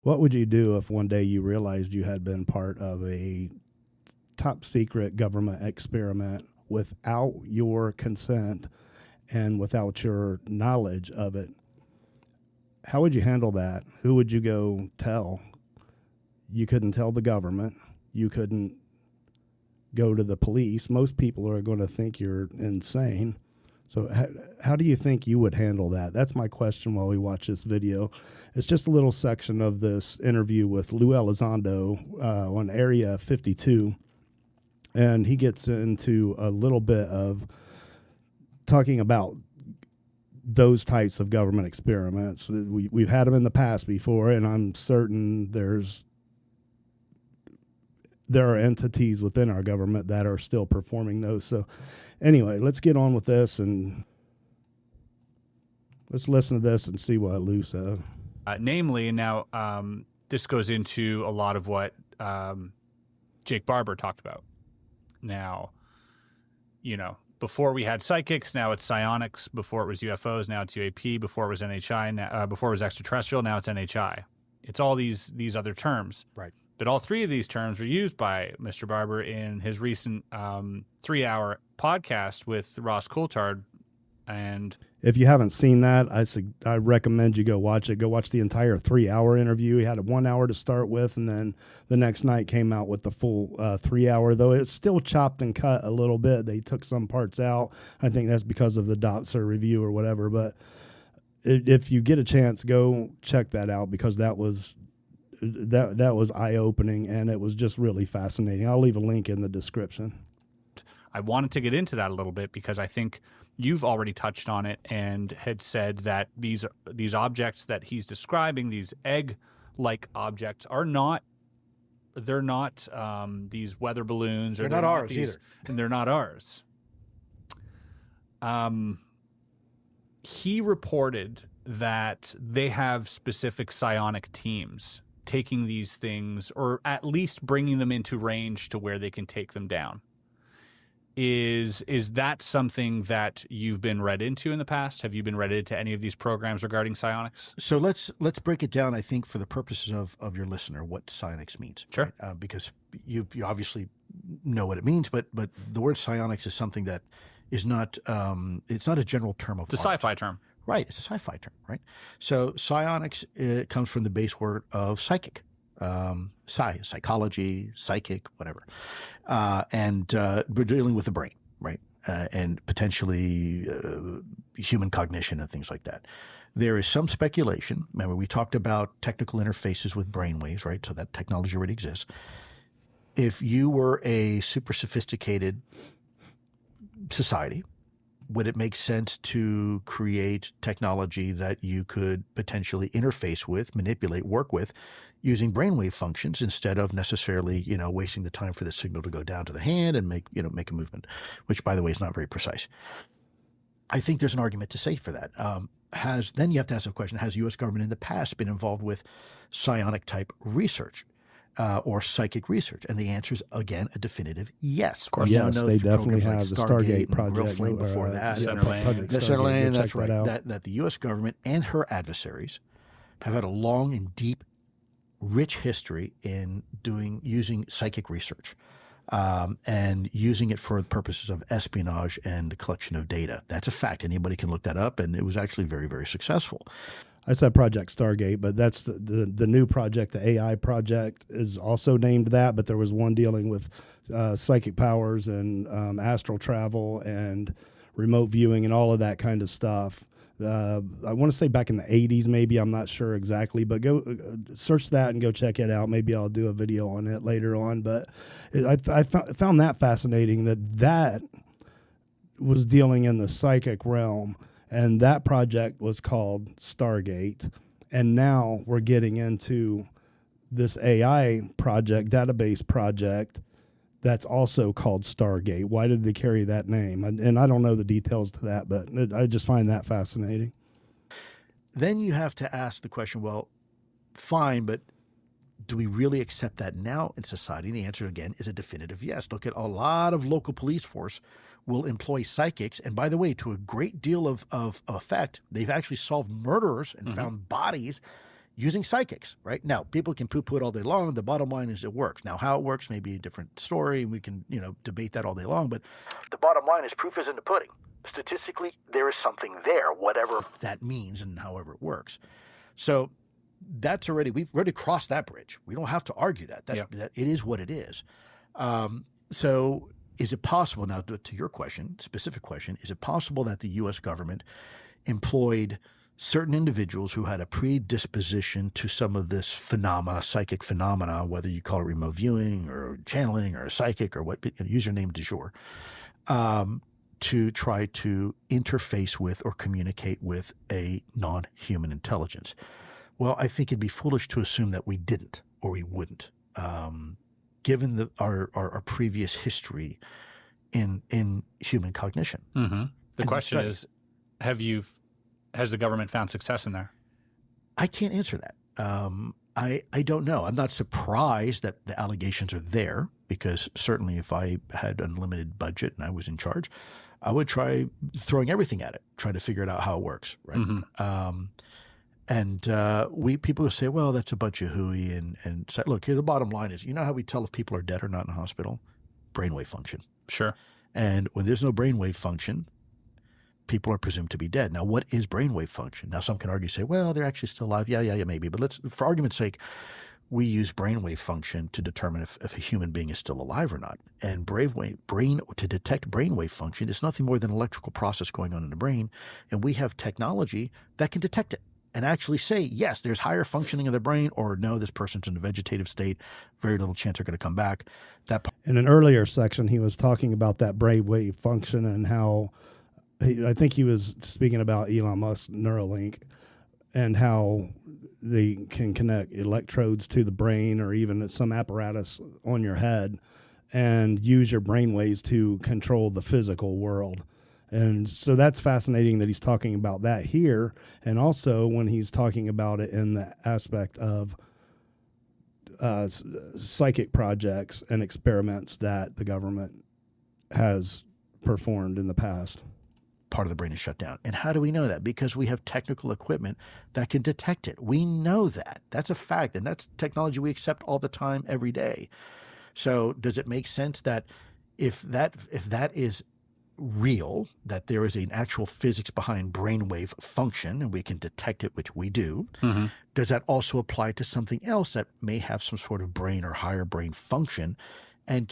What would you do if one day you realized you had been part of a top secret government experiment without your consent and without your knowledge of it? How would you handle that? Who would you go tell? You couldn't tell the government. You couldn't go to the police. Most people are going to think you're insane. So how do you think you would handle that? That's my question while we watch this video. It's just a little section of this interview with Lue Elizondo on Area 52. And he gets into a little bit of talking about those types of government experiments. We've had them in the past before, and I'm certain there are entities within our government that are still performing those. So anyway, let's get on with this and let's listen to this and see what Lou said. Namely, now this goes into a lot of what Jake Barber talked about. Now, before we had psychics, now it's psionics. Before it was UFOs, now it's UAP. Before it was NHI, before it was extraterrestrial, now it's NHI. It's all these other terms. Right. But all three of these terms were used by Mr. Barber in his recent 3-hour podcast with Ross Coulthard. And if you haven't seen that, I recommend you go watch it. Go watch the entire 3-hour interview. He had 1 hour to start with, and then the next night came out with the full 3-hour, though it's still chopped and cut a little bit. They took some parts out. I think that's because of the Dotzer review or whatever. But if you get a chance, go check that out, because that was eye-opening, and it was just really fascinating. I'll leave a link in the description. I wanted to get into that a little bit because I think you've already touched on it and had said that these objects that he's describing, these egg-like objects, they're not these weather balloons. They're not ours either. And they're not ours. He reported that they have specific psionic teams taking these things, or at least bringing them into range to where they can take them down. Is that something that you've been read into in the past? Have you been read into any of these programs regarding psionics? So let's break it down, I think, for the purposes of your listener, what psionics means. Sure. Right? Because you obviously know what it means, but the word psionics is something that is not it's not a general term of It's a sci-fi term. Right. It's a sci-fi term, right? So psionics comes from the base word of psychic, psychology, psychic, whatever. And we're dealing with the brain, right? And potentially human cognition and things like that. There is some speculation. Remember, we talked about technical interfaces with brainwaves, right? So that technology already exists. If you were a super sophisticated society, would it make sense to create technology that you could potentially interface with, manipulate, work with, using brainwave functions instead of necessarily, wasting the time for the signal to go down to the hand and make a movement, which, by the way, is not very precise. I think there's an argument to say for that. Then you have to ask the question: has the U.S. government in the past been involved with psionic type research? Or psychic research? And the answer is, again, a definitive yes. Of course, yes, they definitely have the Stargate project before that. Centerland. The Centerland, that's right. That the U.S. government and her adversaries have had a long and deep, rich history in using psychic research and using it for purposes of espionage and the collection of data. That's a fact. Anybody can look that up, and it was actually very, very successful. I said Project Stargate, but that's the new project. The AI project is also named that, but there was one dealing with psychic powers and astral travel and remote viewing and all of that kind of stuff. I want to say back in the 80s, maybe. I'm not sure exactly, but go search that and go check it out. Maybe I'll do a video on it later on. But I found that fascinating that was dealing in the psychic realm. And that project was called Stargate. And now we're getting into this AI project, database project, that's also called Stargate. Why did they carry that name? And I don't know the details to that, but I just find that fascinating. Then you have to ask the question, well, fine, but do we really accept that now in society? And the answer, again, is a definitive yes. Look at a lot of local police force will employ psychics. And by the way, to a great deal of effect, they've actually solved murders and found bodies using psychics, right? Now, people can poo-poo it all day long. The bottom line is it works. Now, how it works may be a different story, and we can, debate that all day long. But the bottom line is proof is in the pudding. Statistically, there is something there, whatever that means and however it works. So we've already crossed that bridge. We don't have to argue that it is what it is. So is it possible, now to your question, specific question, is it possible that the U.S. government employed certain individuals who had a predisposition to some of this psychic phenomena, whether you call it remote viewing or channeling or psychic or what, username du jour, to try to interface with or communicate with a non-human intelligence? Well, I think it'd be foolish to assume that we didn't or we wouldn't, given our previous history in human cognition. Mm-hmm. The question is, has the government found success in there? I can't answer that. I don't know. I'm not surprised that the allegations are there, because certainly if I had unlimited budget and I was in charge, I would try throwing everything at it, try to figure it out how it works, right? Mm-hmm. People say, well, that's a bunch of hooey, and say, look, here the bottom line is, you know how we tell if people are dead or not in a hospital? Brainwave function. Sure. And when there's no brainwave function, people are presumed to be dead. Now, what is brainwave function? Now, some can argue, say, well, they're actually still alive. Yeah, maybe. But for argument's sake, we use brainwave function to determine if a human being is still alive or not. And to detect brainwave function is nothing more than an electrical process going on in the brain. And we have technology that can detect it and actually say, yes, there's higher functioning of the brain, or no, this person's in a vegetative state, very little chance they're going to come back. In an earlier section, he was talking about that brainwave function and how, I think he was speaking about Elon Musk's Neuralink and how they can connect electrodes to the brain or even some apparatus on your head and use your brainwaves to control the physical world. And so that's fascinating that he's talking about that here. And also when he's talking about it in the aspect of psychic projects and experiments that the government has performed in the past. Part of the brain is shut down. And how do we know that? Because we have technical equipment that can detect it. We know that. That's a fact. And that's technology we accept all the time, every day. So does it make sense that if that is real, that there is an actual physics behind brainwave function and we can detect it, which we do, mm-hmm. does that also apply to something else that may have some sort of brain or higher brain function? And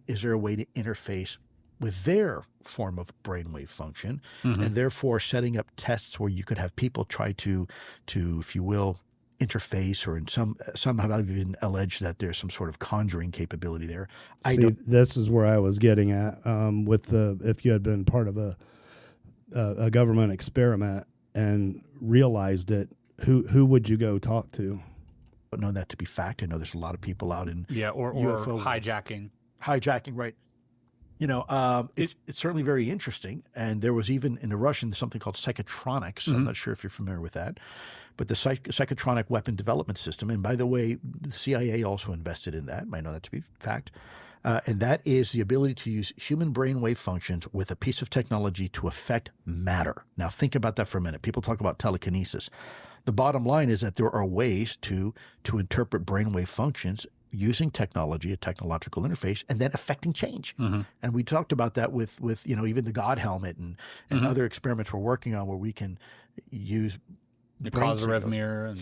is there a way to interface with their form of brainwave function, mm-hmm. and therefore setting up tests where you could have people try to, if you will, interface, or in some have even alleged that there's some sort of conjuring capability there. This is where I was getting at if you had been part of a government experiment and realized it, who would you go talk to? I don't know that to be fact. I know there's a lot of people out in or UFO hijacking, right? It's certainly very interesting. And there was even in the Russian something called psychotronics. Mm-hmm. I'm not sure if you're familiar with that, but the psychotronic weapon development system. And by the way, the CIA also invested in that. I know that to be fact. And that is the ability to use human brainwave functions with a piece of technology to affect matter. Now, think about that for a minute. People talk about telekinesis. The bottom line is that there are ways to interpret brainwave functions using technology, a technological interface, and then affecting change. Mm-hmm. And we talked about that with even the God helmet and mm-hmm. other experiments we're working on where we can use the Kozyrev mirror.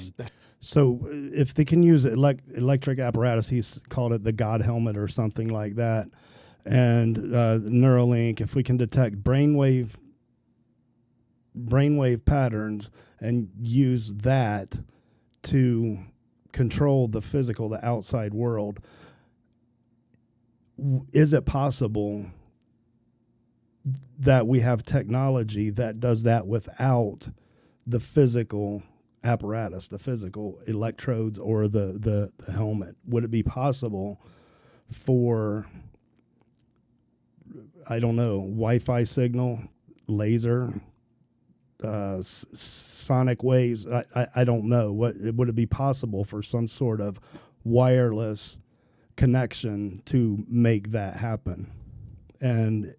So if they can use electric apparatus, he's called it the God helmet or something like that, and Neuralink, if we can detect brainwave patterns and use that to control the outside world, is it possible that we have technology that does that without the physical apparatus, the physical electrodes or the helmet? Would it be possible for, I don't know, Wi-Fi signal, laser, sonic waves? I don't know. Would it be possible for some sort of wireless connection to make that happen? And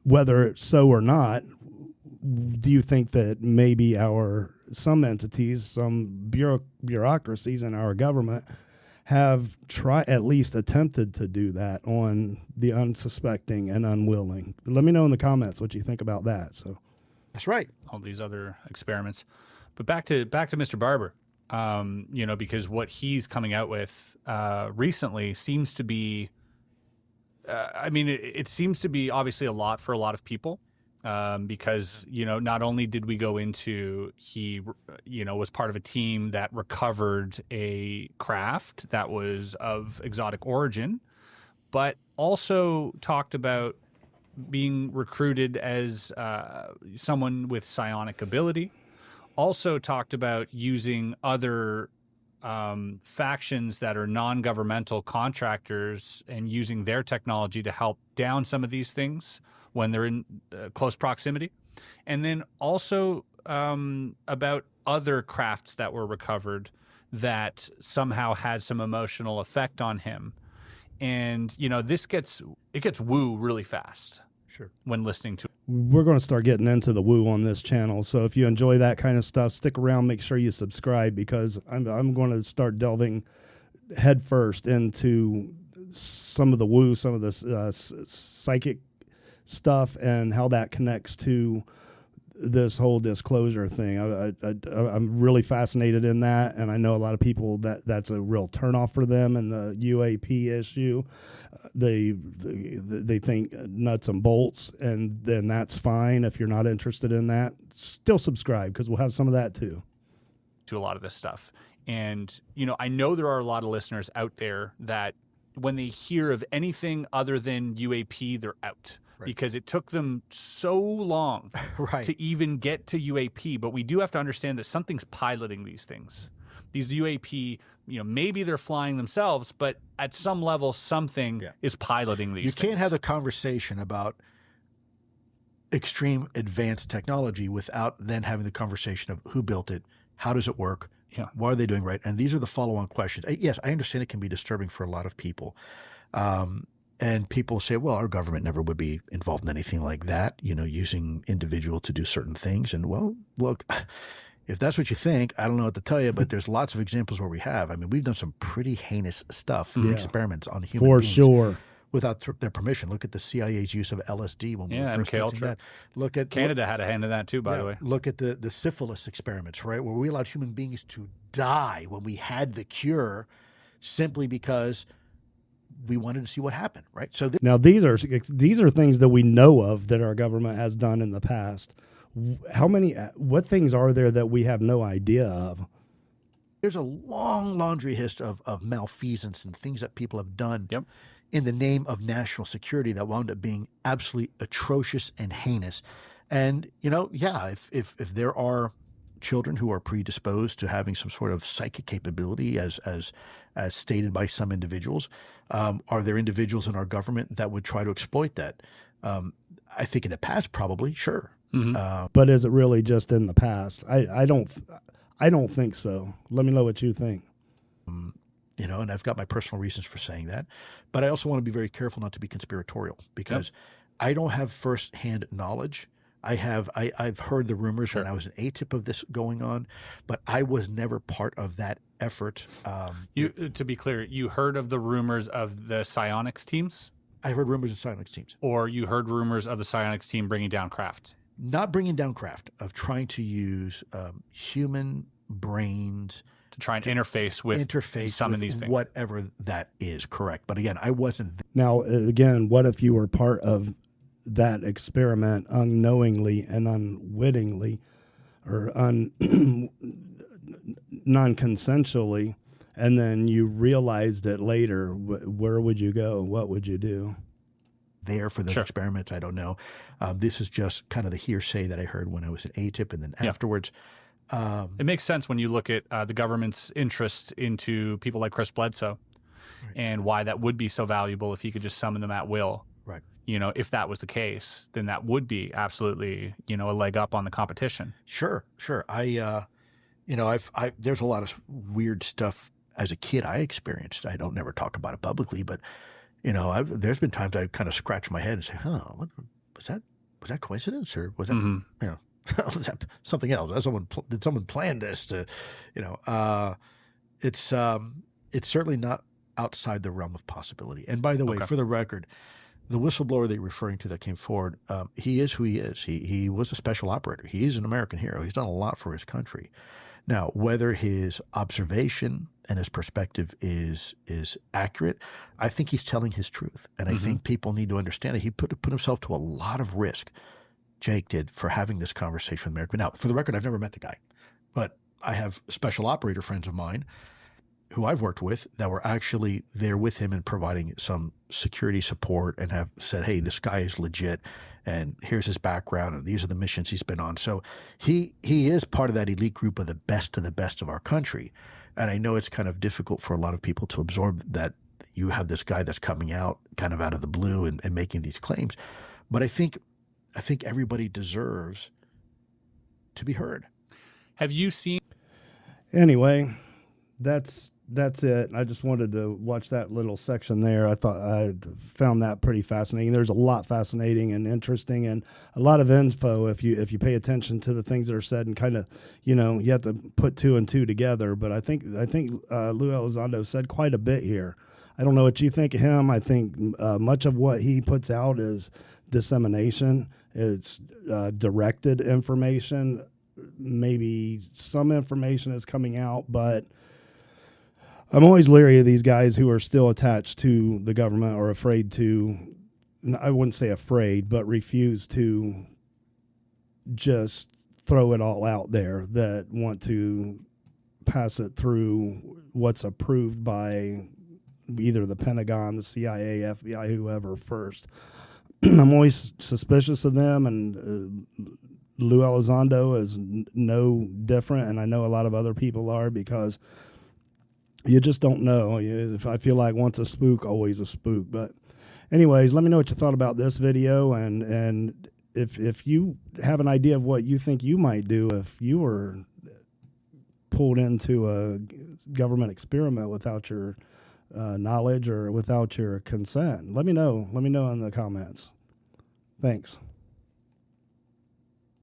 whether it's so or not, do you think that maybe our some entities, some bureaucracies in our government have at least attempted to do that on the unsuspecting and unwilling. Let me know in the comments what you think about that. So That's right. All these other experiments. But back to Mr. Barber, because what he's coming out with recently seems to be, it seems to be obviously a lot for a lot of people. Because, not only did we go into, he, was part of a team that recovered a craft that was of exotic origin, but also talked about being recruited as someone with psionic ability, also talked about using other factions that are non-governmental contractors and using their technology to help down some of these things when they're in close proximity. And then also about other crafts that were recovered that somehow had some emotional effect on him. And, it gets woo really fast. Sure. When listening to. We're going to start getting into the woo on this channel. So if you enjoy that kind of stuff, stick around, make sure you subscribe, because I'm going to start delving headfirst into some of the woo, some of the psychic stuff and how that connects to this whole disclosure thing. I'm really fascinated in that, and I know a lot of people that's a real turnoff for them. And the UAP issue, they think nuts and bolts, and then that's fine. If you're not interested in that, still subscribe, because we'll have some of that too. To a lot of this stuff. And, I know there are a lot of listeners out there that when they hear of anything other than UAP, they're out. Right. Because it took them so long to even get to UAP. But we do have to understand that something's piloting these things. These UAP, maybe they're flying themselves, but at some level, something is piloting these things. You can't have a conversation about extreme advanced technology without then having the conversation of who built it, how does it work, what are they doing right? And these are the follow-on questions. Yes, I understand it can be disturbing for a lot of people. And people say, well, our government never would be involved in anything like that, using individual to do certain things. And well, look, if that's what you think, I don't know what to tell you, but there's lots of examples where we have. I mean, we've done some pretty heinous stuff, experiments on human beings. For sure. Without their permission. Look at the CIA's use of LSD when we were first testing that. Look at Canada had a hand in that too, by the way. Look at the syphilis experiments, right, where we allowed human beings to die when we had the cure simply because we wanted to see what happened, right? So now these are things that we know of that our government has done in the past. What things are there that we have no idea of? There's a long laundry list of malfeasance and things that people have done in the name of national security that wound up being absolutely atrocious and heinous. And, if there are children who are predisposed to having some sort of psychic capability as stated by some individuals, are there individuals in our government that would try to exploit that? I think in the past, probably, sure. Mm-hmm. But is it really just in the past? I don't think so. Let me know what you think. And I've got my personal reasons for saying that, but I also want to be very careful not to be conspiratorial, because I don't have firsthand knowledge. I've heard the rumors when I was an ATIP of this going on, but I was never part of that effort. To be clear, you heard of the rumors of the psionics teams? I heard rumors of psionics teams. Or you heard rumors of the psionics team bringing down craft? Not bringing down craft, of trying to use human brains to try and interface with some of these things. Whatever that is, correct. But again, I wasn't. Now, again, what if you were part of that experiment unknowingly and unwittingly, or non-consensually, and then you realized it later? Where would you go? What would you do? There for the experiments, I don't know. This is just kind of the hearsay that I heard when I was at ATIP, and then afterwards. It makes sense when you look at the government's interest into people like Chris Bledsoe, and why that would be so valuable if he could just summon them at will. Right. If that was the case, then that would be absolutely, a leg up on the competition. Sure. There's a lot of weird stuff as a kid I experienced. I don't never talk about it publicly, but there's been times I kind of scratch my head and say, "Huh, was that coincidence, or was that Was that something else? Did someone plan this to, it's certainly not outside the realm of possibility. And by the way, Okay. for the record, the whistleblower that you're referring to that came forward, he is who he is. He was a special operator. He is an American hero. He's done a lot for his country. Now, whether his observation and his perspective is accurate, I think he's telling his truth. And I think people need to understand it. He put himself to a lot of risk, Jake did, for having this conversation with America. Now, for the record, I've never met the guy, but I have special operator friends of mine who I've worked with that were actually there with him and providing some security support and have said, hey, this guy is legit and here's his background and these are the missions he's been on. So he is part of that elite group of the best of our country. And I know it's kind of difficult for a lot of people to absorb that you have this guy that's coming out kind of out of the blue and making these claims. But I think everybody deserves to be heard. Have you seen? Anyway, that's it. I just wanted to watch that little section there. I found that pretty fascinating. There's a lot fascinating and interesting and a lot of info if you pay attention to the things that are said and kind of, you have to put two and two together. But I think Lue Elizondo said quite a bit here. I don't know what you think of him. I think much of what he puts out is dissemination. It's directed information. Maybe some information is coming out, but I'm always leery of these guys who are still attached to the government or afraid to, I wouldn't say afraid, but refuse to just throw it all out there, that want to pass it through what's approved by either the Pentagon, the CIA, FBI, whoever first. I'm always suspicious of them, and Lue Elizondo is no different, and I know a lot of other people are, because you just don't know. If I feel like once a spook, always a spook. But anyways, let me know what you thought about this video, and if you have an idea of what you think you might do if you were pulled into a government experiment without your knowledge or without your consent. Let me know. Let me know in the comments. Thanks.